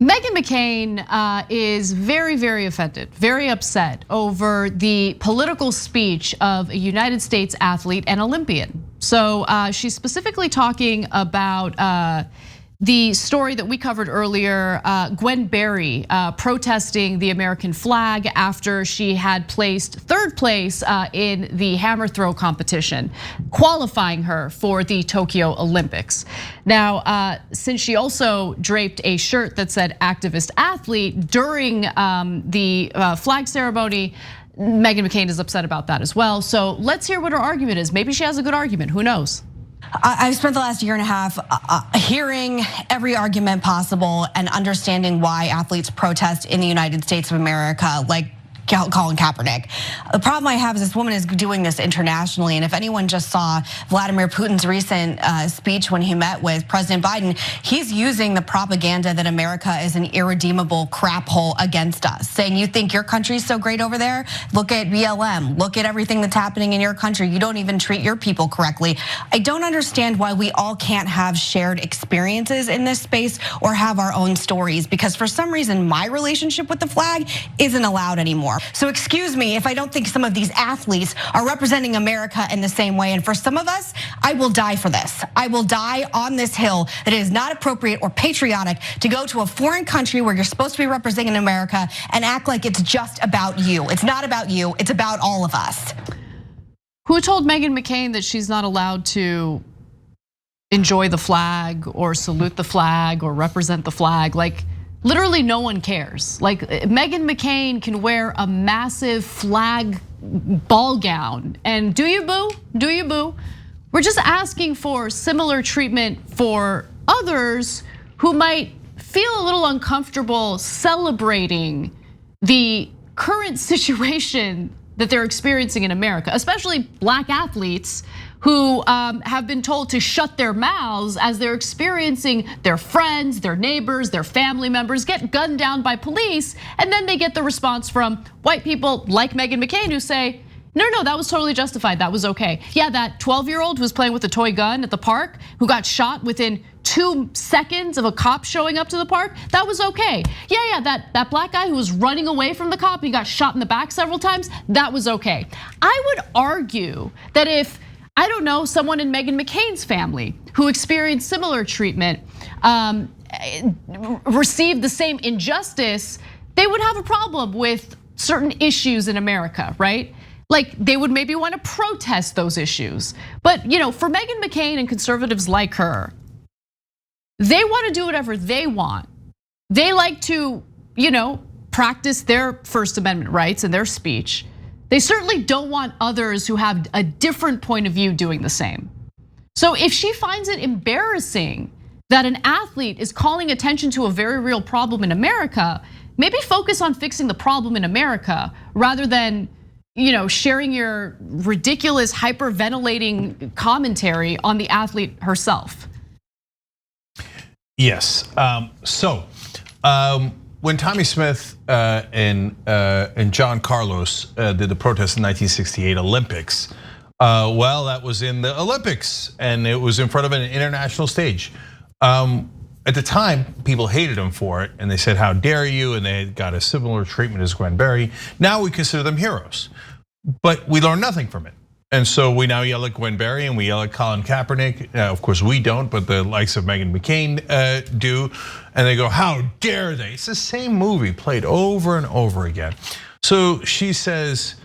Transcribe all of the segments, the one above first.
Meghan McCain is very, very offended, very upset over the political speech of a United States athlete and Olympian. So she's specifically talking about the story that we covered earlier, Gwen Berry protesting the American flag after she had placed third place in the hammer throw competition, qualifying her for the Tokyo Olympics. Now, since she also draped a shirt that said activist athlete during the flag ceremony, Meghan McCain is upset about that as well. So let's hear what her argument is. Maybe she has a good argument, who knows? I've spent the last year and a half hearing every argument possible and understanding why athletes protest in the United States of America, like Colin Kaepernick. The problem I have is this woman is doing this internationally, and if anyone just saw Vladimir Putin's recent speech when he met with President Biden, he's using the propaganda that America is an irredeemable crap hole against us, saying you think your country's so great over there? Look at BLM, look at everything that's happening in your country. You don't even treat your people correctly. I don't understand why we all can't have shared experiences in this space or have our own stories, because for some reason my relationship with the flag isn't allowed anymore. So excuse me if I don't think some of these athletes are representing America in the same way. And for some of us, I will die for this. I will die on this hill that it is not appropriate or patriotic to go to a foreign country where you're supposed to be representing America and act like it's just about you. It's not about you, it's about all of us. Who told Meghan McCain that she's not allowed to enjoy the flag or salute the flag or represent the flag? Like, literally no one cares. Like, Meghan McCain can wear a massive flag ball gown, and do you boo? Do you boo? We're just asking for similar treatment for others who might feel a little uncomfortable celebrating the current situation that they're experiencing in America, especially black athletes who have been told to shut their mouths as they're experiencing their friends, their neighbors, their family members get gunned down by police. And then they get the response from white people like Meghan McCain who say, no, that was totally justified, that was okay. Yeah, that 12-year-old who was playing with a toy gun at the park, who got shot within 2 seconds of a cop showing up to the park, that was okay. Yeah, that black guy who was running away from the cop, he got shot in the back several times, that was okay. I would argue that if, I don't know, someone in Meghan McCain's family who experienced similar treatment received the same injustice, they would have a problem with certain issues in America, right? Like, they would maybe want to protest those issues. But for Meghan McCain and conservatives like her, they want to do whatever they want. They like to, practice their First Amendment rights and their speech. They certainly don't want others who have a different point of view doing the same. So if she finds it embarrassing that an athlete is calling attention to a very real problem in America, maybe focus on fixing the problem in America rather than sharing your ridiculous hyperventilating commentary on the athlete herself. Yes, when Tommie Smith and John Carlos did the protest in 1968 Olympics, well, that was in the Olympics and it was in front of an international stage. At the time, people hated him for it and they said, how dare you? And they got a similar treatment as Gwen Berry. Now we consider them heroes, but we learned nothing from it. And so we now yell at Gwen Berry and we yell at Colin Kaepernick. Of course we don't, but the likes of Meghan McCain do. And they go, how dare they? It's the same movie played over and over again. So she says,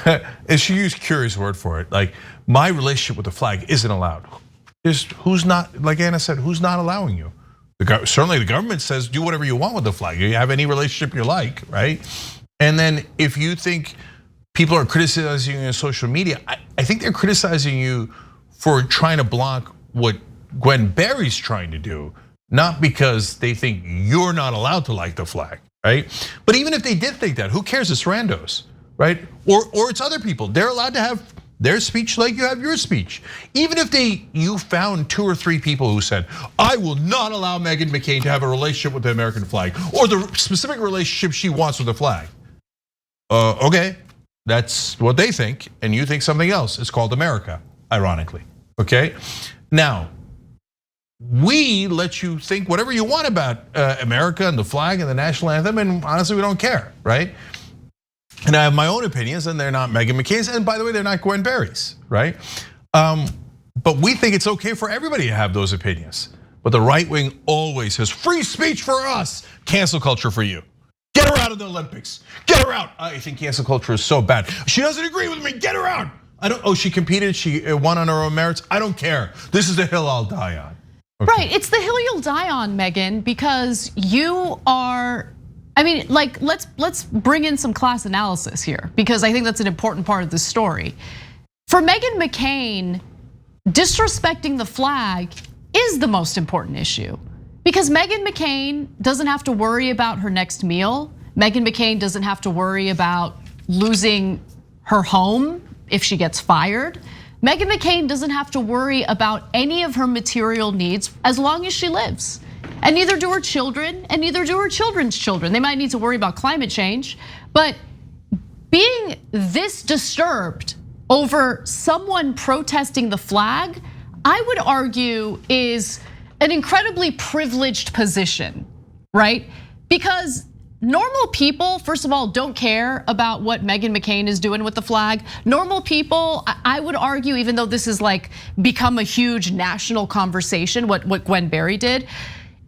and she used Curie's word for it, like, my relationship with the flag isn't allowed. Who's not, like Anna said, who's not allowing you? Certainly the government says do whatever you want with the flag. You have any relationship you like, right? And then if you think people are criticizing you on social media, I think they're criticizing you for trying to block what Gwen Berry's trying to do, not because they think you're not allowed to like the flag, right? But even if they did think that, who cares? It's randos, right? Or it's other people. They're allowed to have their speech like you have your speech. Even if you found 2 or 3 people who said, I will not allow Meghan McCain to have a relationship with the American flag or the specific relationship she wants with the flag. Okay, that's what they think, and you think something else. It's called America, ironically, okay? Now, we let you think whatever you want about America and the flag and the national anthem, and honestly, we don't care, right? And I have my own opinions, and they're not Meghan McCain's, and by the way, they're not Gwen Berry's, right? But we think it's okay for everybody to have those opinions. But the right wing always says, free speech for us, cancel culture for you. Get her out of the Olympics, get her out. I think cancel culture is so bad. She doesn't agree with me, get her out. She competed, she won on her own merits. I don't care, this is the hill I'll die on. Okay. Right, it's the hill you'll die on, Megyn, because you are, I mean, like, let's bring in some class analysis here, because I think that's an important part of the story. For Meghan McCain, disrespecting the flag is the most important issue, because Meghan McCain doesn't have to worry about her next meal. Meghan McCain doesn't have to worry about losing her home if she gets fired. Meghan McCain doesn't have to worry about any of her material needs as long as she lives. And neither do her children, and neither do her children's children. They might need to worry about climate change, but being this disturbed over someone protesting the flag, I would argue is an incredibly privileged position, right? Because normal people, first of all, don't care about what Meghan McCain is doing with the flag. Normal people, I would argue, even though this has like become a huge national conversation, what Gwen Berry did,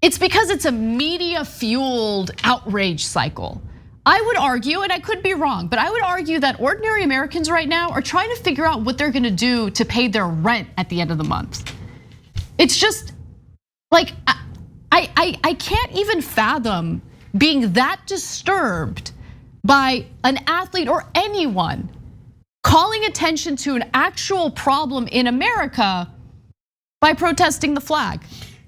it's because it's a media-fueled outrage cycle. I would argue, and I could be wrong, but I would argue that ordinary Americans right now are trying to figure out what they're gonna do to pay their rent at the end of the month. It's just like, I can't even fathom being that disturbed by an athlete or anyone calling attention to an actual problem in America by protesting the flag.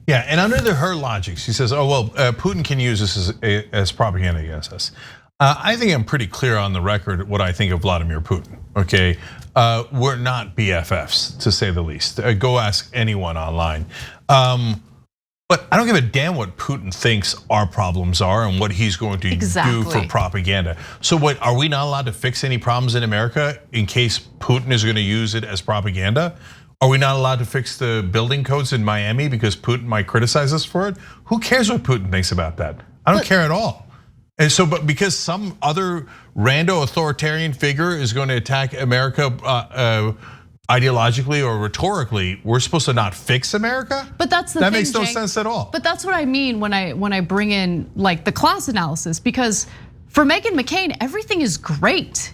Yeah, and under her logic, she says, oh, well, Putin can use this as propaganda against us. I think I'm pretty clear on the record what I think of Vladimir Putin, okay? We're not BFFs, to say the least. Go ask anyone online. But I don't give a damn what Putin thinks our problems are and what he's going to do for propaganda. So what, are we not allowed to fix any problems in America in case Putin is going to use it as propaganda? Are we not allowed to fix the building codes in Miami because Putin might criticize us for it? Who cares what Putin thinks about that? I don't care at all. And so, but because some other rando authoritarian figure is going to attack America ideologically or rhetorically, we're supposed to not fix America? But that's the thing, that makes no sense at all. But that's what I mean when I bring in like the class analysis, because for Meghan McCain, everything is great,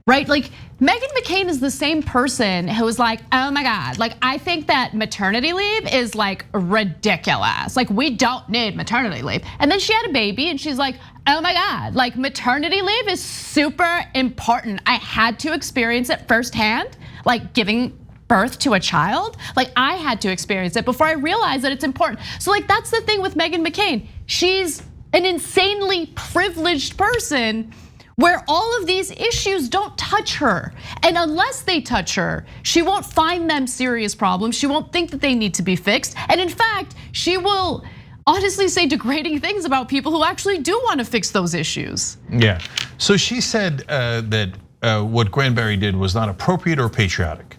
right? Like Meghan McCain is the same person who was like, oh my God, like I think that maternity leave is like ridiculous. Like we don't need maternity leave. And then she had a baby and she's like, oh my God, like maternity leave is super important. I had to experience it firsthand, like giving birth to a child. Like I had to experience it before I realized that it's important. So like that's the thing with Meghan McCain. She's an insanely privileged person where all of these issues don't touch her. And unless they touch her, she won't find them serious problems. She won't think that they need to be fixed. And in fact, she will honestly say degrading things about people who actually do want to fix those issues. Yeah, so she said that what Gwen Berry did was not appropriate or patriotic.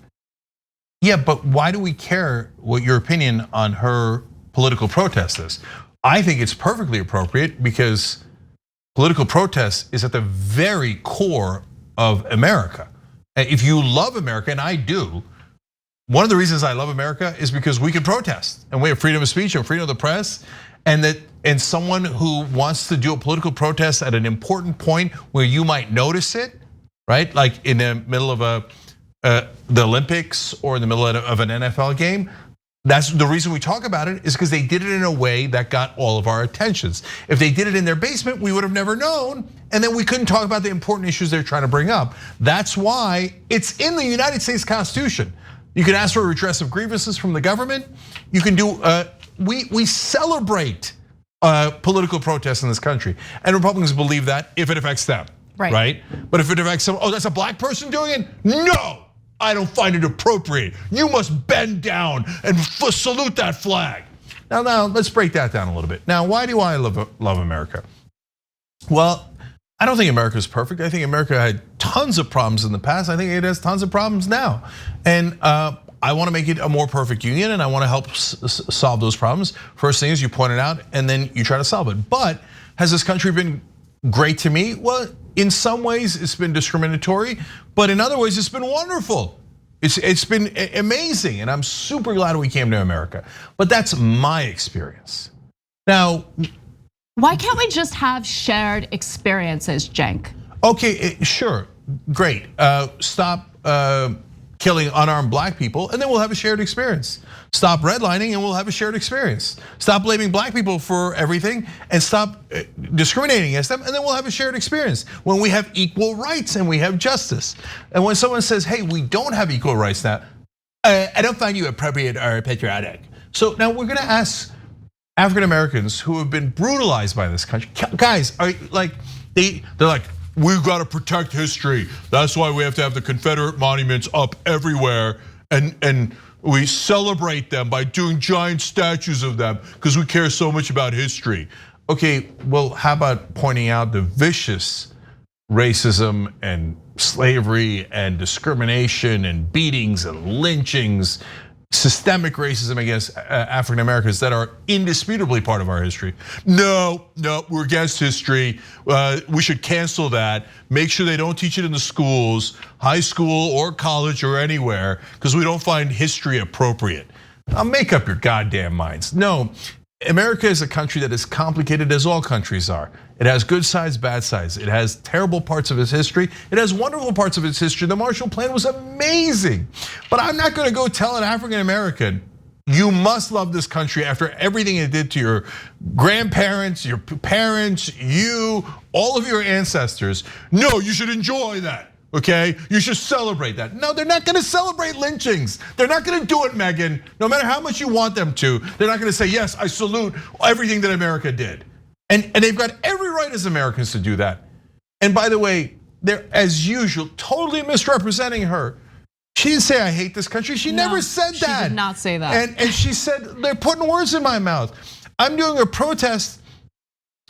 Yeah, but why do we care what your opinion on her political protest is? I think it's perfectly appropriate because political protest is at the very core of America. If you love America, and I do, one of the reasons I love America is because we can protest and we have freedom of speech and freedom of the press, and someone who wants to do a political protest at an important point where you might notice it, right? Like in the middle of the Olympics or in the middle of an NFL game. That's the reason we talk about it, is because they did it in a way that got all of our attentions. If they did it in their basement, we would have never known, and then we couldn't talk about the important issues they're trying to bring up. That's why it's in the United States Constitution. You can ask for a redress of grievances from the government. You can do, we celebrate political protests in this country. And Republicans believe that if it affects them, right? But if it affects someone, oh, that's a black person doing it? No, I don't find it appropriate. You must bend down and salute that flag. Now let's break that down a little bit. Now, why do I love America? Well, I don't think America is perfect. I think America had tons of problems in the past. I think it has tons of problems now. And I want to make it a more perfect union, and I want to help solve those problems. First thing is you point it out, and then you try to solve it. But has this country been great to me? Well, in some ways it's been discriminatory, but in other ways it's been wonderful. It's been amazing, and I'm super glad we came to America. But that's my experience. Now, why can't we just have shared experiences, Cenk? Okay, sure, great. Stop killing unarmed black people, and then we'll have a shared experience. Stop redlining, and we'll have a shared experience. Stop blaming black people for everything, and stop discriminating against them, and then we'll have a shared experience. When we have equal rights and we have justice. And when someone says, hey, we don't have equal rights now, I don't find you appropriate or patriotic. So now we're gonna ask African Americans who have been brutalized by this country, guys, are like, they're like, we've got to protect history. That's why we have to have the Confederate monuments up everywhere, and we celebrate them by doing giant statues of them because we care so much about history. Okay, well, how about pointing out the vicious racism and slavery and discrimination and beatings and lynchings, systemic racism against African Americans that are indisputably part of our history? No, we're against history. We should cancel that. Make sure they don't teach it in the schools, high school or college or anywhere, because we don't find history appropriate. Now make up your goddamn minds. No, America is a country that is complicated as all countries are. It has good sides, bad sides. It has terrible parts of its history. It has wonderful parts of its history. The Marshall Plan was amazing. But I'm not gonna go tell an African American, you must love this country after everything it did to your grandparents, your parents, you, all of your ancestors. No, you should enjoy that, okay? You should celebrate that. No, they're not gonna celebrate lynchings. They're not gonna do it, Megyn. No matter how much you want them to, they're not gonna say, yes, I salute everything that America did. And they've got every right as Americans to do that. And by the way, they're, as usual, totally misrepresenting her. She didn't say, I hate this country. She never said that. She did not say that. And she said, they're putting words in my mouth. I'm doing a protest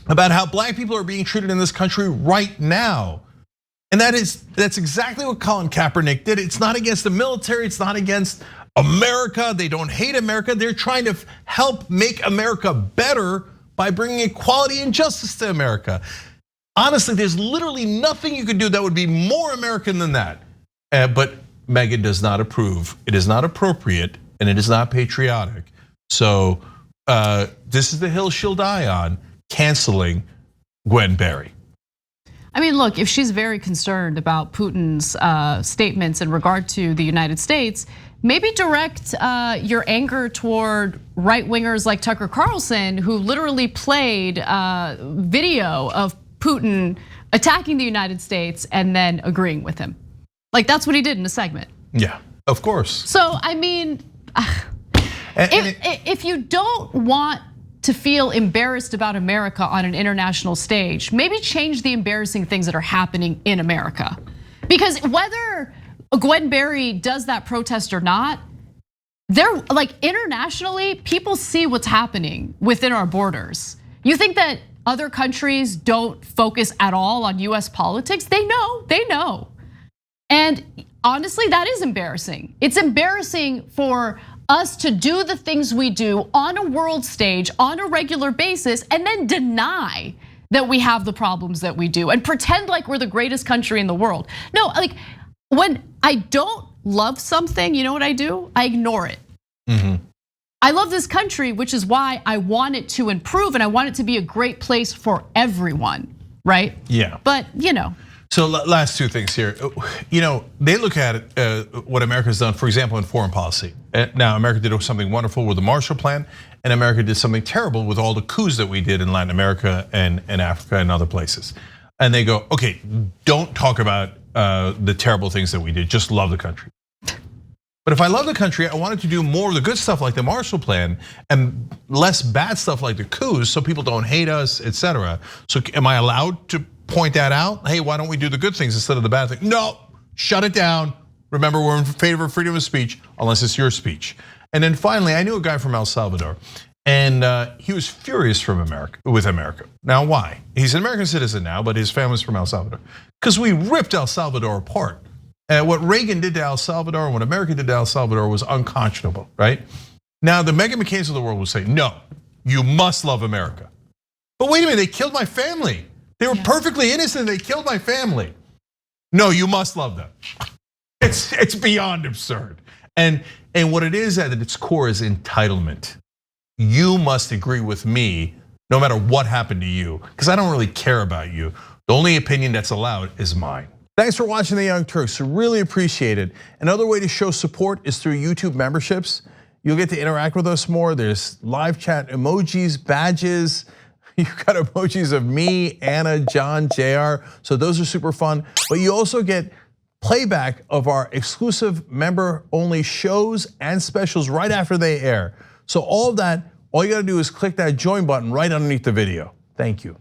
about how black people are being treated in this country right now. And that's exactly what Colin Kaepernick did. It's not against the military, it's not against America. They don't hate America. They're trying to help make America better by bringing equality and justice to America. Honestly, there's literally nothing you could do that would be more American than that. But Megyn does not approve. It is not appropriate, and it is not patriotic. So this is the hill she'll die on, canceling Gwen Berry. I mean, look, if she's very concerned about Putin's statements in regard to the United States, maybe direct your anger toward right-wingers like Tucker Carlson, who literally played video of Putin attacking the United States and then agreeing with him. Like, that's what he did in a segment. Yeah, of course. So, I mean, if you don't want to feel embarrassed about America on an international stage, maybe change the embarrassing things that are happening in America. Because whether Gwen Berry does that protest or not, they're like, internationally, people see what's happening within our borders. You think that other countries don't focus at all on US politics? They know. And honestly, that is embarrassing. It's embarrassing for us to do the things we do on a world stage on a regular basis and then deny that we have the problems that we do and pretend like we're the greatest country in the world. No, like, when I don't love something, you know what I do? I ignore it. I love this country, which is why I want it to improve and I want it to be a great place for everyone, right? Yeah. But you know. So last two things here. You know, they look at it, what America's done, for example, in foreign policy. Now, America did something wonderful with the Marshall Plan, and America did something terrible with all the coups that we did in Latin America and Africa and other places. And they go, okay, don't talk about the terrible things that we did, just love the country. But if I love the country, I wanted to do more of the good stuff like the Marshall Plan and less bad stuff like the coups so people don't hate us, etc. So am I allowed to point that out? Hey, why don't we do the good things instead of the bad things? No, shut it down. Remember, we're in favor of freedom of speech unless it's your speech. And then finally, I knew a guy from El Salvador, and he was furious with America. Now, why? He's an American citizen now, but his family's from El Salvador. Because we ripped El Salvador apart. And what Reagan did to El Salvador and what America did to El Salvador was unconscionable, right? Now, the Meghan McCains of the world will say, no, you must love America. But wait a minute, they killed my family. They were perfectly innocent, they killed my family. No, you must love them. It's beyond absurd. And what it is at its core is entitlement. You must agree with me no matter what happened to you, because I don't really care about you. The only opinion that's allowed is mine. Thanks for watching The Young Turks, really appreciate it. Another way to show support is through YouTube memberships. You'll get to interact with us more. There's live chat emojis, badges. You've got emojis of me, Anna, John, JR. So those are super fun. But you also get playback of our exclusive member-only shows and specials right after they air. So all of that, all you gotta do is click that join button right underneath the video. Thank you.